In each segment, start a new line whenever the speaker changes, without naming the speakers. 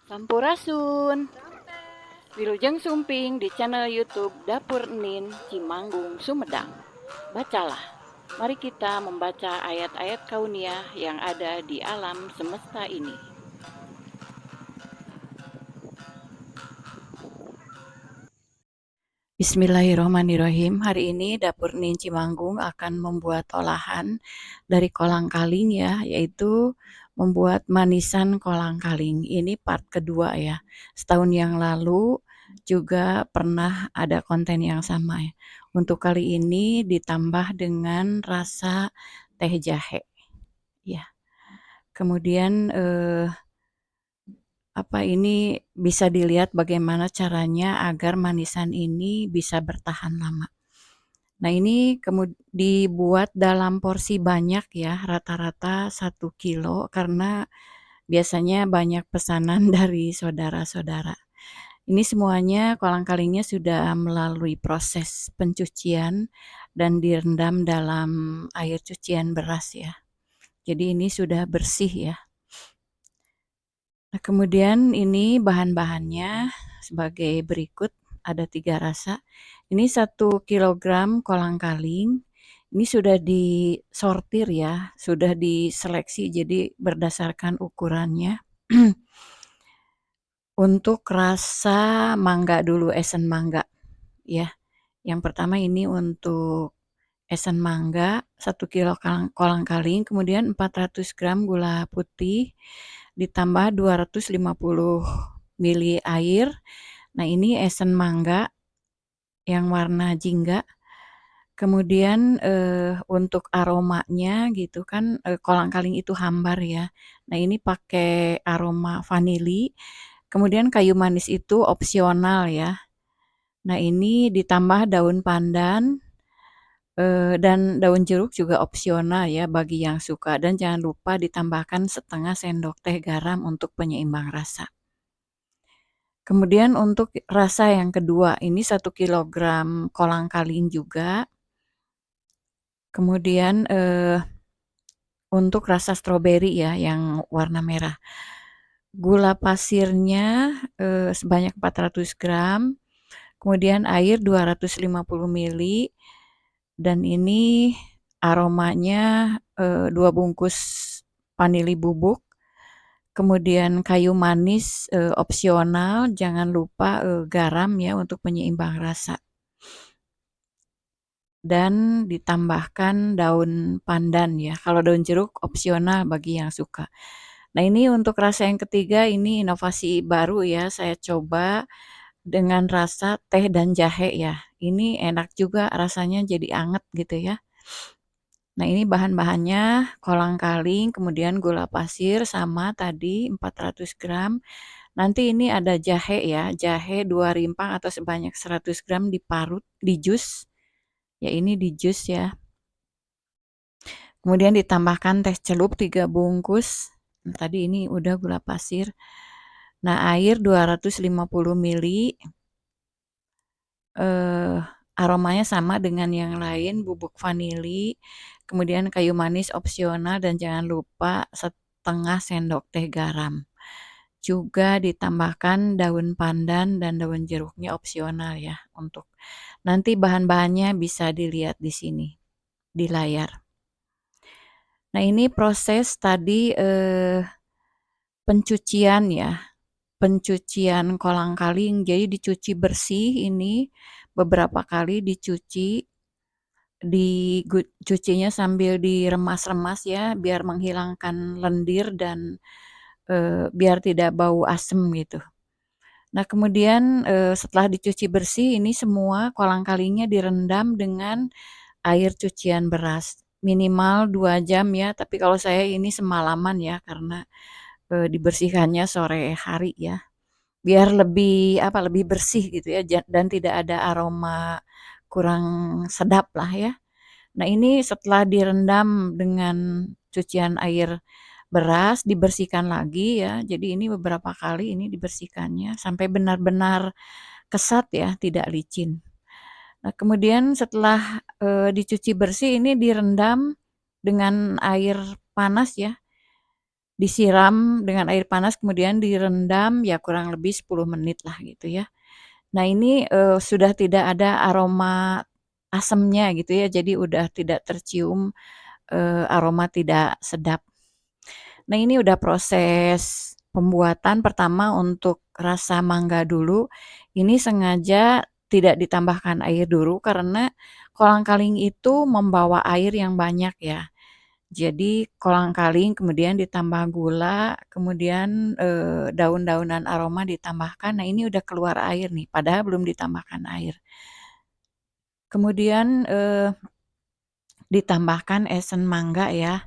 Sampurasun, Wilujeng Sumping di channel YouTube Dapur Nin Cimanggung, Sumedang. Bacalah, mari kita membaca ayat-ayat kauniyah yang ada di alam semesta ini. Bismillahirrahmanirrahim. Hari ini Dapur Nin Cimanggung akan membuat olahan dari kolang-kaling ya, yaitu membuat manisan kolang-kaling. Ini part kedua ya. Setahun yang lalu juga pernah ada konten yang sama ya. Untuk kali ini ditambah dengan rasa teh jahe ya. Kemudian ini bisa dilihat bagaimana caranya agar manisan ini bisa bertahan lama. Nah, ini dibuat dalam porsi banyak ya, rata-rata 1 kilo karena biasanya banyak pesanan dari saudara-saudara. Ini semuanya kolang-kalingnya sudah melalui proses pencucian dan direndam dalam air cucian beras ya. Jadi ini sudah bersih ya. Nah, kemudian ini bahan-bahannya sebagai berikut, ada 3 rasa. Ini 1 kilogram kolang-kaling, ini sudah disortir ya, sudah diseleksi jadi berdasarkan ukurannya. Untuk rasa mangga dulu, esen mangga ya. Yang pertama ini untuk esen mangga, 1 kilo kolang-kaling, kemudian 400 gram gula putih, ditambah 250 mili air. Nah, ini esen mangga yang warna jingga. Kemudian untuk aromanya gitu kan, kolang-kaling itu hambar ya. Nah, ini pakai aroma vanili. Kemudian kayu manis itu opsional ya. Nah, ini ditambah daun pandan dan daun jeruk juga opsional ya bagi yang suka, dan jangan lupa ditambahkan setengah sendok teh garam untuk penyeimbang rasa. Kemudian untuk rasa yang kedua, ini 1 kilogram kolang-kaling juga. Kemudian untuk rasa stroberi ya yang warna merah. Gula pasirnya sebanyak 400 gram, kemudian air 250 mili, dan ini aromanya 2 bungkus vanili bubuk. Kemudian kayu manis opsional, jangan lupa garam ya untuk penyeimbang rasa. Dan ditambahkan daun pandan ya, kalau daun jeruk opsional bagi yang suka. Nah, ini untuk rasa yang ketiga, ini inovasi baru ya, saya coba dengan rasa teh dan jahe ya. Ini enak juga rasanya, jadi anget gitu ya. Nah, ini bahan-bahannya kolang-kaling, kemudian gula pasir sama tadi 400 gram. Nanti ini ada jahe ya, jahe 2 rimpang atau sebanyak 100 gram diparut, di jus. Ya, ini di jus ya. Kemudian ditambahkan teh celup 3 bungkus. Nah, tadi ini udah gula pasir. Nah, air 250 mili. Aromanya sama dengan yang lain, bubuk vanili, kemudian kayu manis opsional, dan jangan lupa setengah sendok teh garam. Juga ditambahkan daun pandan dan daun jeruknya opsional ya untuk. Nanti bahan-bahannya bisa dilihat di sini di layar. Nah, ini proses tadi pencucian ya. Pencucian kolang-kaling, jadi dicuci bersih ini beberapa kali dicuci, cucinya sambil diremas-remas ya biar menghilangkan lendir dan biar tidak bau asem gitu. Nah, kemudian setelah dicuci bersih, ini semua kolang-kalingnya direndam dengan air cucian beras minimal 2 jam ya, tapi kalau saya ini semalaman ya karena dibersihkannya sore hari ya. Biar lebih lebih bersih gitu ya, dan tidak ada aroma kurang sedap lah ya. Nah, ini setelah direndam dengan cucian air beras, dibersihkan lagi ya. Jadi ini beberapa kali ini dibersihkannya sampai benar-benar kesat ya, tidak licin. Nah, kemudian setelah dicuci bersih, ini direndam dengan air panas ya. disiram dengan air panas kemudian direndam ya kurang lebih 10 menit lah gitu ya. Nah ini, sudah tidak ada aroma asemnya gitu ya, jadi udah tidak tercium, aroma tidak sedap. Nah ini udah proses pembuatan pertama untuk rasa mangga dulu, ini sengaja tidak ditambahkan air dulu karena kolang-kaling itu membawa air yang banyak ya. Jadi kolang-kaling kemudian ditambah gula, kemudian, daun-daunan aroma ditambahkan, nah ini udah keluar air nih, padahal belum ditambahkan air. Kemudian, ditambahkan esen mangga ya.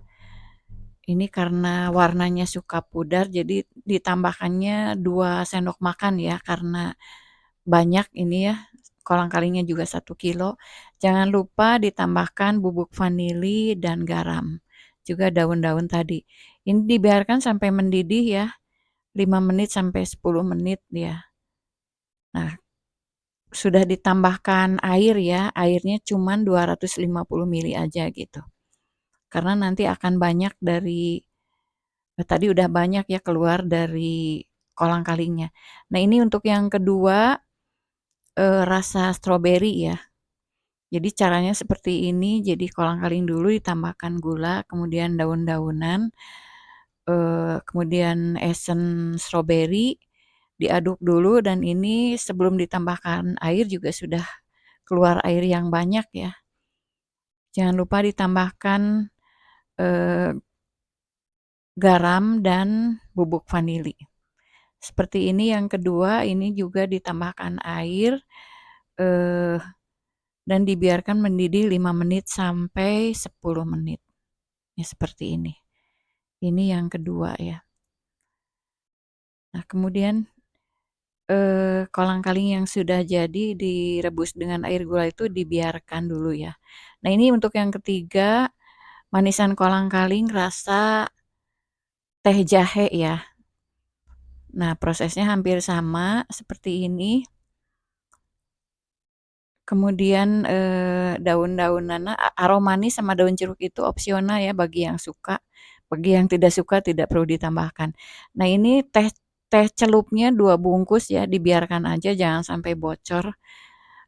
Ini karena warnanya suka pudar jadi ditambahkannya 2 sendok makan ya, karena banyak ini ya, kolang-kalingnya juga 1 kilo. Jangan lupa ditambahkan bubuk vanili dan garam, juga daun-daun tadi. Ini dibiarkan sampai mendidih ya, 5 menit sampai 10 menit ya. Nah, sudah ditambahkan air ya, airnya cuman 250 mili aja gitu. Karena nanti akan banyak dari tadi udah banyak ya keluar dari kolang-kalingnya. Nah, ini untuk yang kedua, rasa stroberi ya. Jadi caranya seperti ini, jadi kolang-kaling dulu ditambahkan gula, kemudian daun-daunan, kemudian esen stroberi, diaduk dulu dan ini sebelum ditambahkan air juga sudah keluar air yang banyak ya. Jangan lupa ditambahkan, eee, garam dan bubuk vanili. Seperti ini yang kedua, ini juga ditambahkan air, eee, dan dibiarkan mendidih 5 menit sampai 10 menit. Ya seperti ini. Ini yang kedua ya. Nah kemudian, kolang-kaling yang sudah jadi direbus dengan air gula itu dibiarkan dulu ya. Nah ini untuk yang ketiga, manisan kolang-kaling rasa teh jahe ya. Nah prosesnya hampir sama seperti ini. Kemudian, daun-daunanna aroma manis sama daun jeruk itu opsional ya bagi yang suka, bagi yang tidak suka tidak perlu ditambahkan. Nah ini teh teh celupnya 2 bungkus ya, dibiarkan aja jangan sampai bocor.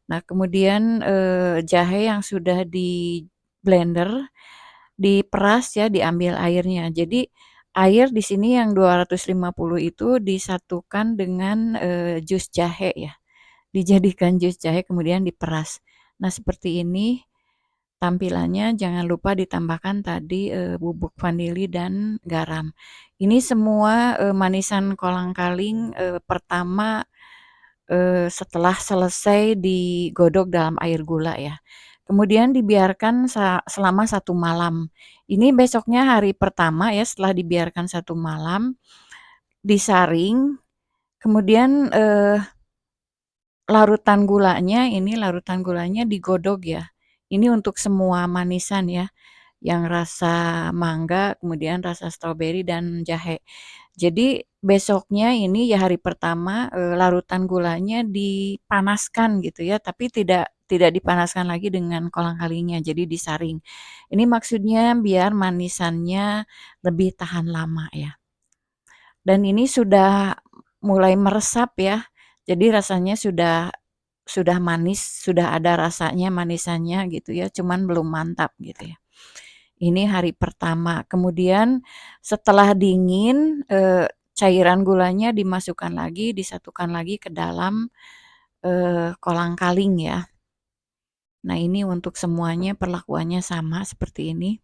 Nah kemudian, jahe yang sudah di-blender, diperas ya, diambil airnya. Jadi air di sini yang 250 itu disatukan dengan, jus jahe ya. Dijadikan jus jahe kemudian diperas. Nah seperti ini tampilannya, jangan lupa ditambahkan tadi, bubuk vanili dan garam. Ini semua, manisan kolang-kaling, pertama, setelah selesai digodok dalam air gula ya. Kemudian dibiarkan selama 1 malam. Ini besoknya hari pertama ya setelah dibiarkan 1 malam, disaring, kemudian, larutan gulanya digodok ya. Ini untuk semua manisan ya, yang rasa mangga, kemudian rasa stroberi dan jahe. Jadi besoknya ini ya hari pertama, larutan gulanya dipanaskan gitu ya, tapi tidak tidak dipanaskan lagi dengan kolang-kalingnya, jadi disaring. Ini maksudnya biar manisannya lebih tahan lama ya. Dan ini sudah mulai meresap ya, jadi rasanya sudah manis, sudah ada rasanya manisannya gitu ya, cuman belum mantap gitu ya. Ini hari pertama, kemudian setelah dingin, cairan gulanya dimasukkan lagi, disatukan lagi ke dalam, kolang-kaling ya. Nah ini untuk semuanya perlakuannya sama seperti ini.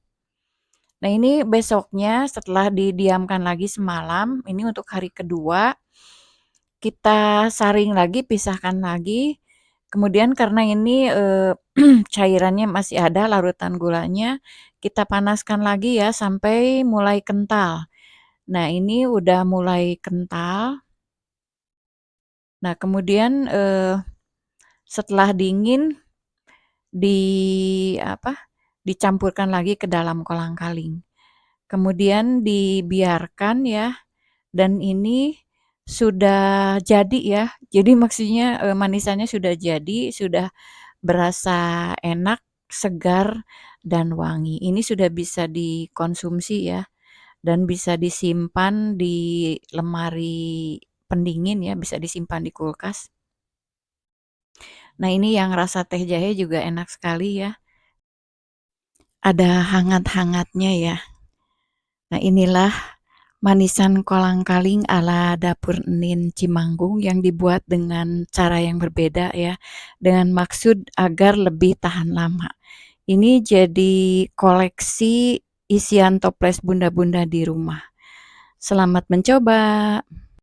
Nah ini besoknya setelah didiamkan lagi semalam, ini untuk hari kedua, kita saring lagi, pisahkan lagi, kemudian karena ini, cairannya masih ada, larutan gulanya, kita panaskan lagi ya sampai mulai kental. Nah ini udah mulai kental, nah kemudian, setelah dingin di apa, dicampurkan lagi ke dalam kolang-kaling. Kemudian dibiarkan ya, dan ini sudah jadi ya. Jadi maksudnya, manisannya sudah jadi, sudah berasa enak, segar, dan wangi. Ini sudah bisa dikonsumsi ya, dan bisa disimpan di lemari pendingin ya, bisa disimpan di kulkas. Nah, ini yang rasa teh jahe juga enak sekali ya, ada hangat-hangatnya ya. Nah, inilah manisan kolang-kaling ala dapur Nin Cimanggung yang dibuat dengan cara yang berbeda ya, dengan maksud agar lebih tahan lama. Ini jadi koleksi isian toples bunda-bunda di rumah. Selamat mencoba.